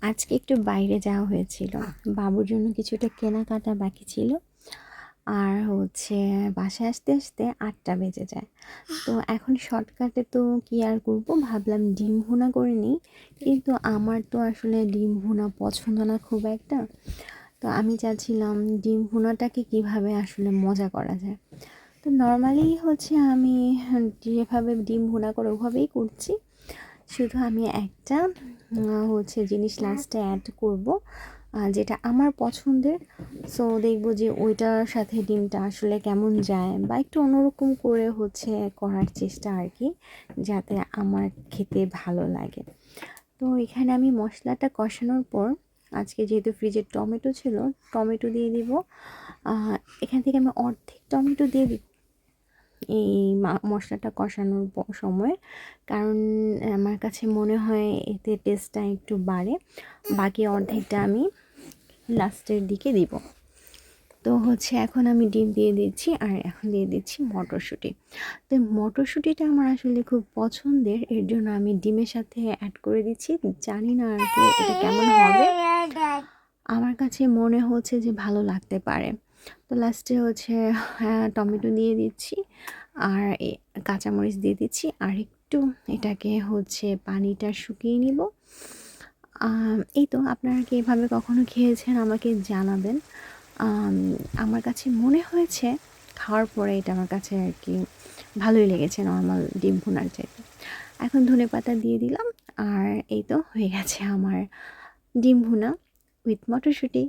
আজকে একটু বাইরে যাওয়া হয়েছিল, বাবুর জন্য কিছুটা কেনাকাটা বাকি ছিল। আর বাসায় আসতে আসতে 8টা বেজে যায়। তো এখন শর্টকাটে তো কি আর করব, ভাবলাম ডিম ভুনা করে নিই। কিন্তু আমার তো আসলে ডিম ভুনা পছন্দ না খুব একটা। তো আমি চাচ্ছিলাম ডিম ভুনাটাকে কিভাবে আসলে মজা করা যায়। তো নর্মালি আমি যেভাবে ডিম ভুনা করে ওভাবেই করছি। শুধু আমি একটা জিনিস লাস্টে অ্যাড করব, যেটা আমার পছন্দের। সো দেখব যে ওইটার সাথে ডিমটা আসলে কেমন যায়, বা একটু অন্যরকম করে করার চেষ্টা আর কি, যাতে আমার খেতে ভালো লাগে। তো এখানে আমি মশলাটা কষানোর পর, আজকে যেহেতু ফ্রিজে টমেটো ছিল, টমেটো দিয়ে দিব। এখান থেকে আমি অর্ধেক টমেটো দিয়ে দিব এই মশলাটা কষানোর সময়, কারণ আমার কাছে মনে হয় এতে টেস্টটা একটু বাড়ে। বাকি অর্ধেকটা আমি লাস্টের দিকে দিব। তো এখন আমি ডিম দিয়ে দিচ্ছি, আর এখন দিয়ে দিচ্ছি মটরশুঁটি। তো মটরশুঁটিটা আমার আসলে খুব পছন্দের, এর জন্য আমি ডিমের সাথে অ্যাড করে দিচ্ছি। জানি না আর কি এটা কেমন হবে, আমার কাছে মনে হচ্ছে যে ভালো লাগতে পারে। তো লাস্টে টমেটো দিয়ে দিচ্ছি, আর কাঁচামরিচ দিয়ে দিচ্ছি, আর একটু এটাকে পানিটা শুকিয়ে নিব। এই তো, আপনারা কি এভাবে কখনো খেয়েছেন আমাকে জানাবেন। আমার কাছে মনে হয়েছে খাওয়ার পরে এটা আমার কাছে আর কি ভালোই লেগেছে নর্মাল ডিম ভুনার চাইতে। এখন ধনেপাতা দিয়ে দিলাম, আর এই তো হয়ে গেছে আমার ডিম ভুনা উইথ মটরশুঁটি।